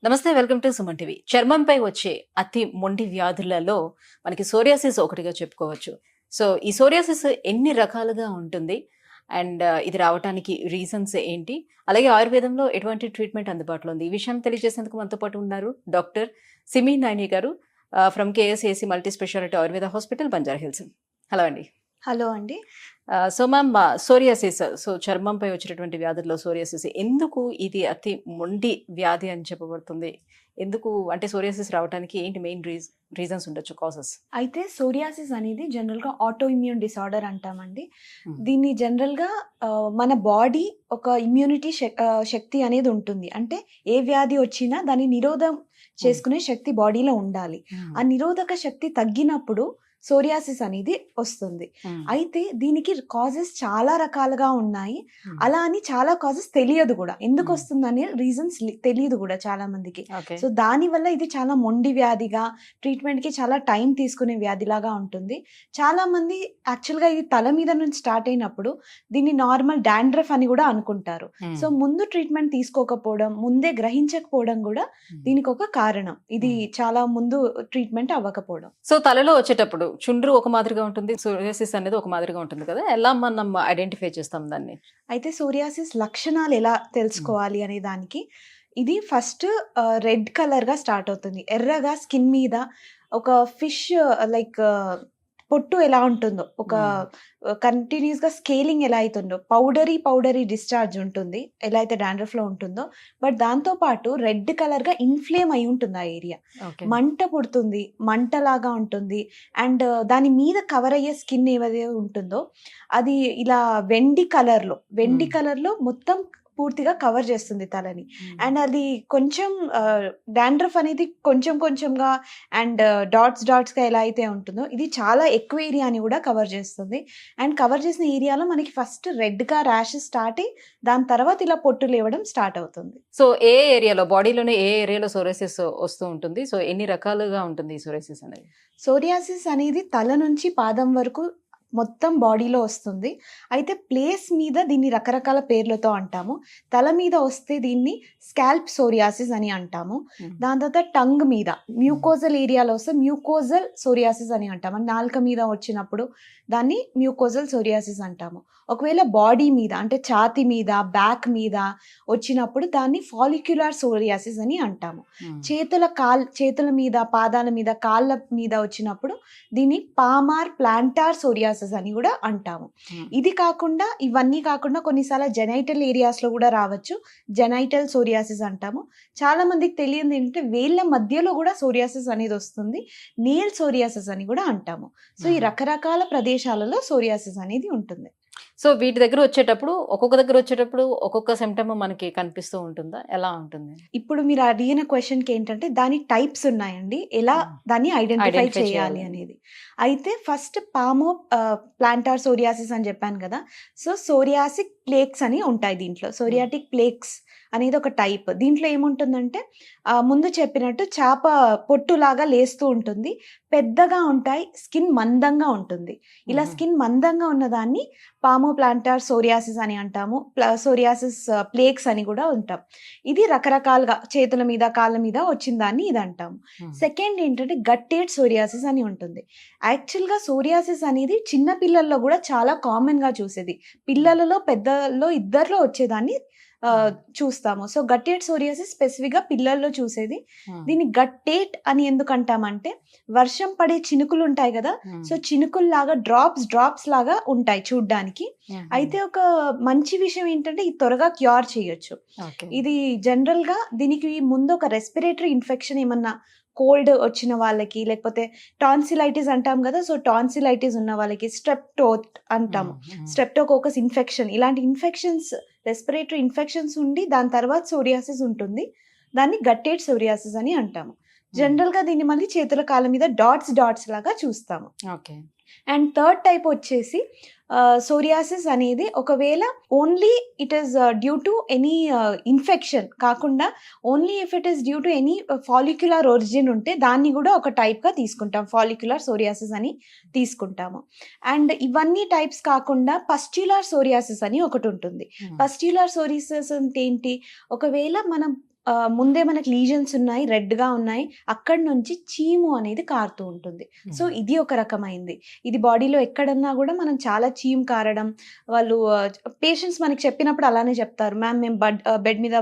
నమస్తే, welcome to Suman TV. చర్మంపై వచ్చే అతి మొండి వ్యాధులలో మనకి సోరియాసిస్ ఒకటిగా చెప్పుకోవచ్చు. సో ఈ సోరియాసిస్ ఎన్ని రకాలుగా ఉంటుంది అండ్ ఇది రావడానికి రీజన్స్ ఏంటి, అలాగే ఆయుర్వేదంలో ఎటువంటి ట్రీట్మెంట్ అందుబాటులో ఉంది, ఈ విషయం తెలియజేసేందుకు మనతో పాటు ఉన్నారు డాక్టర్ సిమి నాని గారు from KSAC multi speciality Ayurveda hospital, Banjara hills. Hello అండి. హలో అండి. సో మ్యామ్, సోరియాసిస్, సో చర్మంపై వచ్చినటువంటి వ్యాధుల్లో సోరియాసిస్ ఎందుకు ఇది అతి మొండి వ్యాధి అని చెప్పబడుతుంది? ఎందుకు అంటే సోరియాసిస్ రావడానికి ఏంటి మెయిన్ రీజన్స్ ఉండొచ్చు, కాసెస్? అయితే సోరియాసిస్ అనేది జనరల్గా ఆటో ఇమ్యూన్ డిసార్డర్ అంటామండి. దీన్ని జనరల్గా మన బాడీ ఒక ఇమ్యూనిటీ శక్తి అనేది ఉంటుంది. అంటే ఏ వ్యాధి వచ్చినా దాన్ని నిరోధం చేసుకునే శక్తి బాడీలో ఉండాలి. ఆ నిరోధక శక్తి తగ్గినప్పుడు సోరియాసిస్ అనేది వస్తుంది. అయితే దీనికి కాజెస్ చాలా రకాలుగా ఉన్నాయి. అలా అని చాలా కాజెస్ తెలియదు కూడా, ఎందుకు వస్తుందనే రీజన్స్ తెలియదు కూడా చాలా మందికి. సో దానివల్ల ఇది చాలా మొండి వ్యాధిగా, ట్రీట్మెంట్ కి చాలా టైం తీసుకునే వ్యాధిలాగా ఉంటుంది. చాలా మంది యాక్చువల్గా ఇది తల మీద నుంచి స్టార్ట్ అయినప్పుడు దీన్ని నార్మల్ డాండ్రఫ్ అని కూడా అనుకుంటారు. సో ముందు ట్రీట్మెంట్ తీసుకోకపోవడం, ముందే గ్రహించకపోవడం కూడా దీనికి ఒక కారణం. ఇది చాలా ముందు ట్రీట్మెంట్ అవ్వకపోవడం. సో తలలో వచ్చేటప్పుడు చుండ్రు ఒక మాదిరిగా ఉంటుంది, సోరియాసిస్ అనేది ఒక మాదిరిగా ఉంటుంది కదా, ఎలా మనం ఐడెంటిఫై చేస్తాం దాన్ని? అయితే సోరియాసిస్ లక్షణాలు ఎలా తెలుసుకోవాలి అనే దానికి, ఇది ఫస్ట్ రెడ్ కలర్ గా స్టార్ట్ అవుతుంది. ఎర్రగా స్కిన్ మీద ఒక ఫిష్ లైక్ పొట్టు ఎలా ఉంటుందో, ఒక కంటిన్యూస్ గా స్కేలింగ్ ఎలా అవుతుందో, పౌడరీ డిశ్చార్జ్ ఉంటుంది ఎలా అయితే డాండ్రఫ్ లో ఉంటుందో. బట్ దాంతో పాటు రెడ్ కలర్ గా ఇన్ఫ్లేమ్ అయి ఉంటుంది ఆ ఏరియా. మంట పుడుతుంది, మంటలాగా ఉంటుంది. అండ్ దాని మీద కవర్ అయ్యే స్కిన్ ఏదైతే ఉంటుందో అది ఇలా వెండి కలర్ లో మొత్తం పూర్తిగా కవర్ చేస్తుంది తలని. అండ్ అది కొంచెం డాండ్రఫ్ అనేది కొంచెంగా అండ్ డాట్స్ గా ఎలా అయితే ఉంటుందో ఇది చాలా ఎక్కువ ఏరియాని కూడా కవర్ చేస్తుంది. అండ్ కవర్ చేసిన ఏరియాలో మనకి ఫస్ట్ రెడ్ గా ర్యాషెస్ స్టార్ట్ అయ్యి దాని తర్వాత ఇలా పొట్టు లేవడం స్టార్ట్ అవుతుంది. సో ఏ ఏరియాలో, బాడీలోనే ఏ ఏరియాలో సోరియాసిస్ వస్తూ ఉంటుంది? సో ఎన్ని రకాలుగా ఉంటుంది ఈ సోరియాసిస్ అనేది? సోరియాసిస్ అనేది తల నుంచి పాదం వరకు మొత్తం బాడీలో వస్తుంది. అయితే ప్లేస్ మీద దీన్ని రకరకాల పేర్లతో అంటాము. తల మీద వస్తే దీన్ని స్కాల్ప్ సోరియాసిస్ అని అంటాము. దాని తర్వాత టంగ్ మీద, మ్యూకోజల్ ఏరియాలో వస్తే మ్యూకోజల్ సోరియాసిస్ అని అంటాము. నాలుక మీద వచ్చినప్పుడు దాన్ని మ్యూకోజల్ సోరియాసిస్ అంటాము. ఒకవేళ బాడీ మీద అంటే ఛాతి మీద, బ్యాక్ మీద వచ్చినప్పుడు దాన్ని ఫాలిక్యులర్ సోరియాసిస్ అని అంటాము. చేతుల మీద, పాదాల మీద, కాళ్ళ మీద వచ్చినప్పుడు దీన్ని పామార్ ప్లాంటార్ సోరియాసిస్ అని కూడా అంటాము. ఇవన్నీ కాకుండా కొన్నిసార్లు జెనైటల్ ఏరియాస్ లో కూడా రావచ్చు. జెనైటల్ సోరియాసిస్ అంటాము. చాలా మందికి తెలియదు ఏంటంటే వేళ్ళ మధ్యలో కూడా సోరియాసిస్ అనేది వస్తుంది. నేల్ సోరియాసిస్ అని కూడా అంటాము. సో ఈ రకరకాల ప్రదేశాలలో సోరియాసిస్ అనేది ఉంటుంది. సో వీటి దగ్గర వచ్చేటప్పుడు ఒక్కొక్క సిమ్టమ్ మనకి కనిపిస్తూ ఉంటుందా, ఎలా ఉంటుంది? ఇప్పుడు మీరు అడిగిన క్వశ్చన్ కి ఏంటంటే దాని టైప్స్ ఉన్నాయండి, ఎలా దాన్ని ఐడెంటిఫై చేయాలి అనేది. అయితే ఫస్ట్ పామో ప్లాంటార్ సోరియాసిస్ అని చెప్పాను కదా. సో సోరియాసిక్ ప్లేక్స్ అని ఉంటాయి దీంట్లో. సోరియాటిక్ ప్లేక్స్ అనేది ఒక టైప్. దీంట్లో ఏముంటుందంటే ముందు చెప్పినట్టు చేప పొట్టులాగా లేస్తూ ఉంటుంది, పెద్దగా ఉంటాయి, స్కిన్ మందంగా ఉంటుంది. ఇలా స్కిన్ మందంగా ఉన్నదాన్ని పామో ప్లాంటార్ సోరియాసిస్ అని అంటాము. సోరియాసిస్ ప్లేక్స్ అని కూడా ఉంటాం. ఇది రకరకాలుగా చేతుల మీద, కాళ్ళ మీద వచ్చిన దాన్ని ఇది అంటాము. సెకండ్ ఏంటంటే గట్టేడ్ సోరియాసిస్ అని ఉంటుంది. యాక్చువల్గా సోరియాసిస్ అనేది చిన్న పిల్లల్లో కూడా చాలా కామన్ గా చూసేది. పిల్లలలో, పెద్దల్లో ఇద్దరిలో వచ్చేదాన్ని చూస్తాము. సో గట్టేట్ సోరియాసిస్ స్పెసిఫిక్ గా పిల్లల్లో చూసేది. దీన్ని గట్టేట్ అని ఎందుకు అంటామంటే వర్షం పడే చినుకులు ఉంటాయి కదా, సో చినుకుల్లాగా డ్రాప్స్ లాగా ఉంటాయి చూడ్డానికి. అయితే ఒక మంచి విషయం ఏంటంటే ఇది త్వరగా క్యూర్ చేయొచ్చు. ఇది జనరల్ గా దీనికి ముందు ఒక రెస్పిరేటరీ ఇన్ఫెక్షన్ ఏమన్నా కోల్డ్ వచ్చిన వాళ్ళకి, లేకపోతే టాన్సిలైటిస్ అంటాం కదా, సో టాన్సిలైటిస్ ఉన్న వాళ్ళకి స్ట్రెప్టోకోకస్ ఇన్ఫెక్షన్, ఇలాంటి ఇన్ఫెక్షన్స్, రెస్పిరేటరీ ఇన్ఫెక్షన్స్ ఉండి దాని తర్వాత సోరియాసిస్ ఉంటుంది. దాన్ని గట్టేడ్ సోరియాసిస్ అని అంటాము. జనరల్ గా దీన్ని మళ్ళీ చేతుల కాళ్ళ మీద డాట్స్ లాగా చూస్తాము. అండ్ థర్డ్ టైప్ వచ్చేసి సోరియాసిస్ అనేది ఒకవేళ only it is due to any infection కాకుండా only if it is due to any follicular origin ఉంటే దాన్ని కూడా ఒక టైప్గా తీసుకుంటాం, ఫాలిక్యులర్ సోరియాసిస్ అని తీసుకుంటాము. అండ్ ఇవన్నీ టైప్స్ కాకుండా పస్ట్యులర్ సోరియాసిస్ అని ఒకటి ఉంటుంది. పస్ట్యులర్ సోరియాసిస్ అంటే ఏంటి, ఒకవేళ మనం ముందే మనకి లీజన్స్ ఉన్నాయి, రెడ్గా ఉన్నాయి, అక్కడి నుంచి చీము అనేది కారుతూ ఉంటుంది. సో ఇది ఒక రకమైంది. ఇది బాడీలో ఎక్కడన్నా కూడా మనం చాలా చీము కారడం, వాళ్ళు పేషెంట్స్ మనకి చెప్పినప్పుడు అలానే చెప్తారు, మ్యామ్ మేము బెడ్ మీద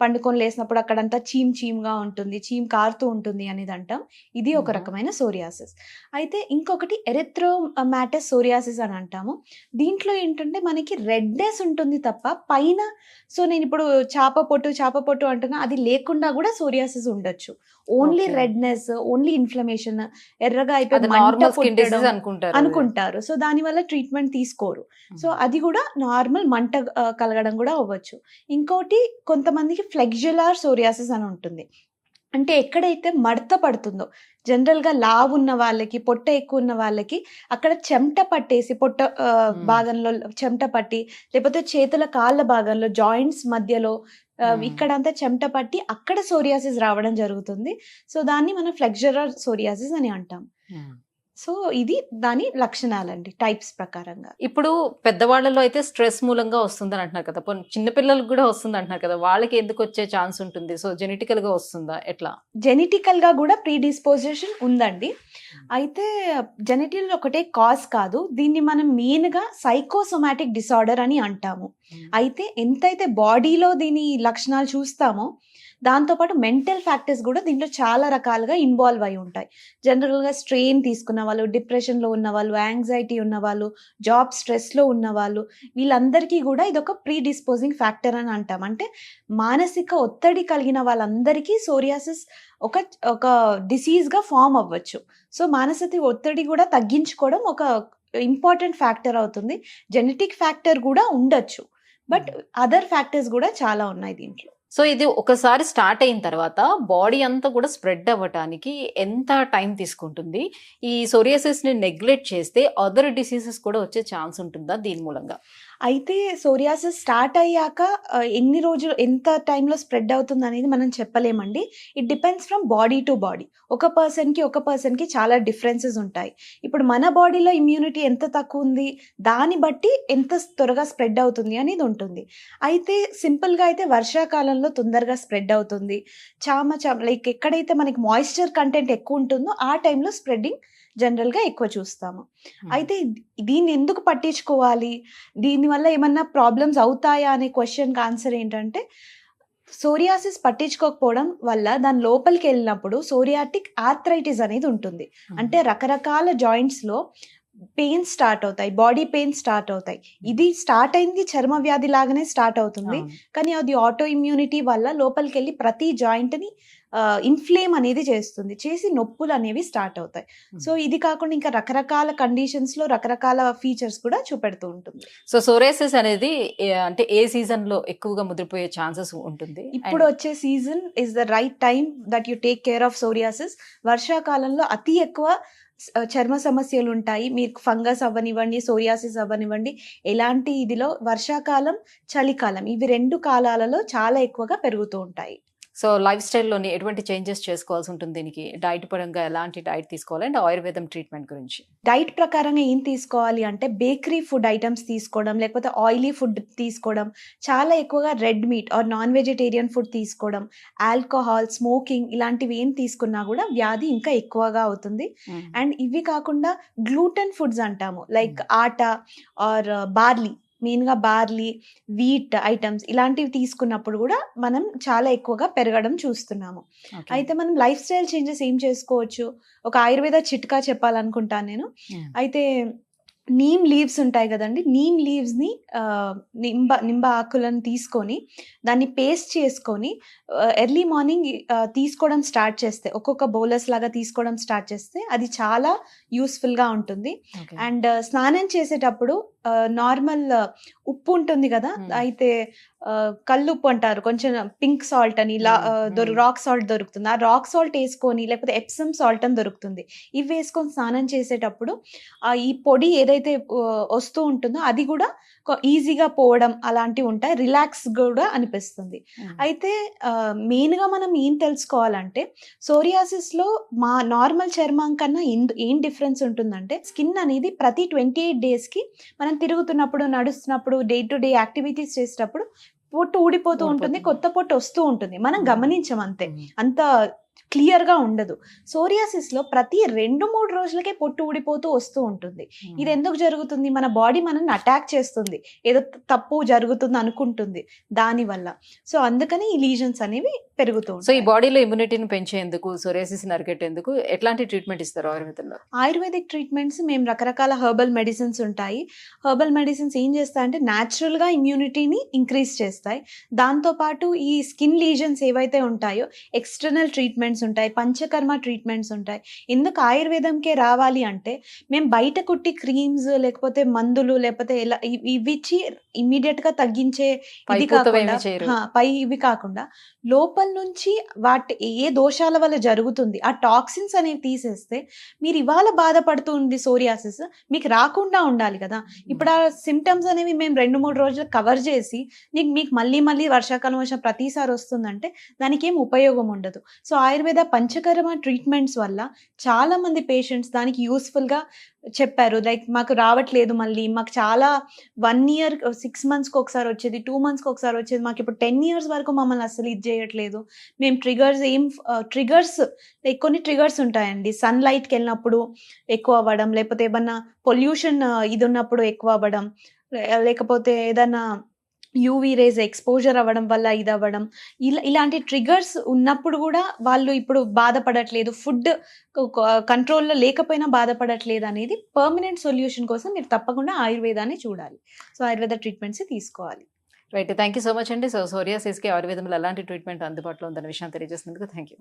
పండుకొని లేసినప్పుడు అక్కడంతా చీమ్గా ఉంటుంది, చీమ్ కారుతూ ఉంటుంది అనేది అంటాం. ఇది ఒక రకమైన సోరియాసిస్. అయితే ఇంకొకటి ఎరిథ్రోమాటస్ సోరియాసిస్ అని అంటాము. దీంట్లో ఏంటంటే మనకి రెడ్నెస్ ఉంటుంది తప్ప పైన, సో నేను ఇప్పుడు చాప పొట్టు అంటున్నా, అది లేకుండా కూడా సోరియాసిస్ ఉండొచ్చు. ఓన్లీ రెడ్నెస్, ఓన్లీ ఇన్ఫ్లమేషన్, ఎర్రగా అయిపోయి మంట పుట్టడం అనుకుంటారు. సో దాని వల్ల ట్రీట్మెంట్ తీసుకోరు. సో అది కూడా నార్మల్ మంట కలగడం కూడా అవ్వచ్చు. ఇంకోటి కొంతమందికి ఫ్లెక్జులార్ సోరియాసిస్ అని ఉంటుంది. అంటే ఎక్కడైతే మడత పడుతుందో, జనరల్గా లావు ఉన్న వాళ్ళకి, పొట్ట ఎక్కువ ఉన్న వాళ్ళకి అక్కడ చెమట పట్టేసి, పొట్ట భాగంలో చెమట పట్టి, లేకపోతే చేతుల కాళ్ళ భాగంలో జాయింట్స్ మధ్యలో ఇక్కడంతా చెమట పట్టి అక్కడ సోరియాసిస్ రావడం జరుగుతుంది. సో దాన్ని మనం ఫ్లెక్జులర్ సోరియాసిస్ అని అంటాం. సో ఇది దాని లక్షణాలండి టైప్స్ ప్రకారంగా. ఇప్పుడు పెద్దవాళ్ళలో అయితే స్ట్రెస్ మూలంగా వస్తుందని అంటున్నారు కదా, చిన్నపిల్లలకు కూడా వస్తుంది అంటున్నారు కదా, వాళ్ళకి ఎందుకు వచ్చే ఛాన్స్ ఉంటుంది? సో జెనెటికల్ గా వస్తుందా, ఎట్లా? జెనెటికల్ గా కూడా ప్రీడిస్పోజిషన్ ఉందండి. అయితే జెనెటికల్ ఒకటే కాజ్ కాదు, దీన్ని మనం మెయిన్ గా సైకోసోమాటిక్ డిసార్డర్ అని అంటాము. అయితే ఎంతైతే బాడీలో దీని లక్షణాలు చూస్తామో దాంతోపాటు మెంటల్ ఫ్యాక్టర్స్ కూడా దీంట్లో చాలా రకాలుగా ఇన్వాల్వ్ అయి ఉంటాయి. జనరల్గా స్ట్రెయిన్ తీసుకున్న వాళ్ళు, డిప్రెషన్లో ఉన్న వాళ్ళు, యాంగ్జైటీ ఉన్న వాళ్ళు, జాబ్ స్ట్రెస్లో ఉన్న వాళ్ళు, వీళ్ళందరికీ కూడా ఇది ఒక ప్రీడిస్పోజింగ్ ఫ్యాక్టర్ అని అంటాం. అంటే మానసిక ఒత్తిడి కలిగిన వాళ్ళందరికీ సోరియాసిస్ ఒక డిసీజ్గా ఫామ్ అవ్వచ్చు. సో మానసిక ఒత్తిడి కూడా తగ్గించుకోవడం ఒక ఇంపార్టెంట్ ఫ్యాక్టర్ అవుతుంది. జెనెటిక్ ఫ్యాక్టర్ కూడా ఉండొచ్చు, బట్ అదర్ ఫ్యాక్టర్స్ కూడా చాలా ఉన్నాయి దీంట్లో. సో ఇది ఒకసారి స్టార్ట్ అయిన తర్వాత బాడీ అంతా కూడా స్ప్రెడ్ అవ్వటానికి ఎంత టైం తీసుకుంటుంది? ఈ సోరియాసిస్ ని నెగ్లెక్ట్ చేస్తే అదర్ డిసీజెస్ కూడా వచ్చే ఛాన్స్ ఉంటుందా దీని మూలంగా? అయితే సోరియాసిస్ స్టార్ట్ అయ్యాక ఎన్ని రోజులు, ఎంత టైంలో స్ప్రెడ్ అవుతుంది అనేది మనం చెప్పలేమండి. It depends from body to body. ఒక పర్సన్కి చాలా డిఫరెన్సెస్ ఉంటాయి. ఇప్పుడు మన బాడీలో ఇమ్యూనిటీ ఎంత తక్కువ ఉంది, దాన్ని బట్టి ఎంత త్వరగా స్ప్రెడ్ అవుతుంది అనేది ఉంటుంది. అయితే సింపుల్గా అయితే వర్షాకాలంలో తొందరగా స్ప్రెడ్ అవుతుంది. లైక్ ఎక్కడైతే మనకి మాయిశ్చర్ కంటెంట్ ఎక్కువ ఉంటుందో ఆ టైంలో స్ప్రెడ్డింగ్ జనరల్గా ఎక్కువ చూస్తాము. అయితే దీన్ని ఎందుకు పట్టించుకోవాలి, దీనివల్ల ఏమన్నా ప్రాబ్లమ్స్ అవుతాయా అనే క్వశ్చన్కి ఆన్సర్ ఏంటంటే, సోరియాసిస్ పట్టించుకోకపోవడం వల్ల దాని లోపలికి వెళ్ళినప్పుడు సోరియాటిక్ ఆర్థరైటిస్ అనేది ఉంటుంది. అంటే రకరకాల జాయింట్స్లో పెయిన్ స్టార్ట్ అవుతాయి, బాడీ పెయిన్ స్టార్ట్ అవుతాయి. ఇది స్టార్ట్ అయింది చర్మ వ్యాధి లాగానే స్టార్ట్ అవుతుంది, కానీ అది ఆటో ఇమ్యూనిటీ వల్ల లోపలికి వెళ్ళి ప్రతి జాయింట్ని ఇన్ఫ్లేమ్ అనేది చేసి నొప్పులు అనేవి స్టార్ట్ అవుతాయి. సో ఇది కాకుండా ఇంకా రకరకాల కండిషన్స్లో రకరకాల ఫీచర్స్ కూడా చూపెడుతూ ఉంటుంది. సో సోరియాసిస్ అనేది అంటే ఏ సీజన్ లో ఎక్కువగా ముదిరిపోయే ఛాన్సెస్ ఉంటుంది? ఇప్పుడు వచ్చే season is the right time that you take care of psoriasis. వర్షాకాలంలో అతి ఎక్కువ చర్మ సమస్యలు ఉంటాయి. మీకు ఫంగస్ అవ్వనివ్వండి, సోరియాసిస్ అవ్వనివ్వండి, ఎలాంటి ఇదిలో వర్షాకాలం, చలికాలం, ఇవి 2 కాలాలలో చాలా ఎక్కువగా పెరుగుతూ ఉంటాయి. సో లైఫ్ స్టైల్లోని ఎటువంటి చేంజెస్ చేసుకోవాల్సి ఉంటుంది? దీనికి డైట్ పరంగా ఎలాంటి డైట్ తీసుకోవాలి అండ్ ఆయుర్వేదం ట్రీట్మెంట్ గురించి? డైట్ ప్రకారంగా ఏం తీసుకోవాలి అంటే, బేకరీ ఫుడ్ ఐటమ్స్ తీసుకోవడం, లేకపోతే ఆయిలీ ఫుడ్ తీసుకోవడం, చాలా ఎక్కువగా red meat or non vegetarian food తీసుకోవడం, ఆల్కహాల్, స్మోకింగ్ ఇలాంటివి ఏం తీసుకున్నా కూడా వ్యాధి ఇంకా ఎక్కువగా అవుతుంది. అండ్ ఇవి కాకుండా గ్లూటెన్ ఫుడ్స్ అంటాము, లైక్ ఆట ఆర్ బార్లీ, మెయిన్గా బార్లీ, వీట్ ఐటమ్స్ ఇలాంటివి తీసుకున్నప్పుడు కూడా మనం చాలా ఎక్కువగా పెరగడం చూస్తున్నాము. అయితే మనం లైఫ్ స్టైల్ చేంజెస్ ఏం చేసుకోవచ్చు, ఒక ఆయుర్వేద చిట్కా చెప్పాలనుకుంటాను నేను. అయితే నీమ్ లీవ్స్ ఉంటాయి కదండి, నీమ్ లీవ్స్ని నింబ ఆకులను తీసుకొని దాన్ని పేస్ట్ చేసుకొని ఎర్లీ మార్నింగ్ తీసుకోవడం స్టార్ట్ చేస్తే, ఒక్కొక్క బౌలర్స్ లాగా తీసుకోవడం స్టార్ట్ చేస్తే అది చాలా యూస్ఫుల్గా ఉంటుంది. అండ్ స్నానం చేసేటప్పుడు నార్మల్ ఉప్పు ఉంటుంది కదా, అయితే కల్లుప్పు అంటారు, కొంచెం పింక్ సాల్ట్ అని రాక్ సాల్ట్ దొరుకుతుంది, ఆ రాక్ సాల్ట్ వేసుకొని, లేకపోతే ఎప్సమ్ సాల్ట్ అని దొరుకుతుంది, ఇవి వేసుకొని స్నానం చేసేటప్పుడు ఈ పొడి ఏదైతే వస్తూ ఉంటుందో అది కూడా ఈజీగా పోవడం అలాంటివి ఉంటాయి, రిలాక్స్ కూడా అనిపిస్తుంది. అయితే మెయిన్గా మనం ఏం తెలుసుకోవాలంటే, సోరియాసిస్లో మా నార్మల్ చర్మం కన్నా ఏం డిఫరెన్స్ ఉంటుందంటే, స్కిన్ అనేది ప్రతి 28 డేస్కి మనం తిరుగుతున్నప్పుడు, నడుస్తున్నప్పుడు, డే టు డే యాక్టివిటీస్ చేసేటప్పుడు పొట్టు ఊడిపోతూ ఉంటుంది, ఊడిపోతుంది. కొత్త పొట్టు వస్తూ ఉంటుంది. మనం మ్మ్. గమనించం అంతే, మ్మ్. అంత క్లియర్ గా ఉండదు. సోరియాసిస్ లో ప్రతి 2-3 రోజులకే పొట్టు ఊడిపోతూ వస్తూ ఉంటుంది. ఇది ఎందుకు జరుగుతుంది? మన బాడీ మనల్ని అటాక్ చేస్తుంది, ఏదో తప్పు జరుగుతుంది అనుకుంటుంది దాని వల్ల. సో అందుకని ఈ లీజన్స్ అనేవి పెరుగుతూ సో ఈ ఉంటాయి. బాడీలో ఇమ్యూనిటీని పెంచేందుకు, సోరియాసిస్ అరికెట్టేందుకు ఎట్లాంటి ట్రీట్మెంట్ ఇస్తారు ఆయుర్వేదంలో? ఆయుర్వేదిక్ ట్రీట్మెంట్స్ మేము రకరకాల హెర్బల్ మెడిసిన్స్ ఉంటాయి. హెర్బల్ మెడిసిన్స్ ఏం చేస్తాయంటే న్యాచురల్గా ఇమ్యూనిటీని ఇంక్రీజ్ చేస్తాయి. దాంతోపాటు ఈ స్కిన్ లీజన్స్ ఏవైతే ఉంటాయో ఎక్స్టర్నల్ ట్రీట్మెంట్స్ ఉంటాయి, పంచకర్మ ట్రీట్మెంట్స్ ఉంటాయి. ఎందుకు ఆయుర్వేదంకే రావాలి అంటే మేము బయట కుట్టి క్రీమ్స్ లేకపోతే మందులు లేకపోతే ఎలా ఇవి ఇచ్చి ఇమ్మీడియట్ గా తగ్గించే ఇది పైపూతవేమీ కాకుండా చేయరు. పై ఇవి కాకుండా లోపల నుంచి వాటి ఏ దోషాల వల్ల జరుగుతుంది ఆ టాక్సిన్స్ అనేవి తీసేస్తే మీరు ఇవాళ బాధపడుతుంది సోరియాసిస్ మీకు రాకుండా ఉండాలి కదా. ఇప్పుడు ఆ సిమ్టమ్స్ అనేవి మేము 2-3 రోజులు కవర్ చేసి మీకు మళ్ళీ మళ్ళీ వర్షాకాలం వచ్చిన ప్రతిసారి వస్తుందంటే దానికి ఏం ఉపయోగం ఉండదు. సో ఆయుర్వేద పంచకర్మ ట్రీట్మెంట్స్ వల్ల చాలా మంది పేషెంట్స్ దానికి యూస్ఫుల్ గా చెప్పారు. లైక్ మాకు రావట్లేదు, మళ్ళీ మాకు చాలా 1 year 6 months కి ఒకసారి వచ్చేది, 2 months కి ఒకసారి వచ్చేది, మాకు ఇప్పుడు 10 years వరకు మమ్మల్ని అసలు ఇది చేయట్లేదు. మేము ట్రిగర్స్ లైక్ కొన్ని ట్రిగర్స్ ఉంటాయండి. సన్ లైట్కి వెళ్ళినప్పుడు ఎక్కువ అవ్వడం, లేకపోతే ఏమన్నా పొల్యూషన్ ఇది ఉన్నప్పుడు ఎక్కువ అవ్వడం, లేకపోతే ఏదన్నా యూవీ రేస్ ఎక్స్పోజర్ అవ్వడం వల్ల ఇది అవ్వడం, ఇలాంటి ట్రిగర్స్ ఉన్నప్పుడు కూడా వాళ్ళు ఇప్పుడు బాధపడట్లేదు, ఫుడ్ కంట్రోల్లో లేకపోయినా బాధపడట్లేదు అనేది పర్మనెంట్ సొల్యూషన్ కోసం మీరు తప్పకుండా ఆయుర్వేదాన్ని చూడాలి. సో ఆయుర్వేద ట్రీట్మెంట్స్ తీసుకోవాలి. Right, thank you so much అండి. సో సోరియాసిస్కి ఆయుర్వేదంలో ఎలాంటి ట్రీట్మెంట్ అందుబాటులో ఉందన్న విషయం తెలియజేసినందుకు థ్యాంక్ యూ.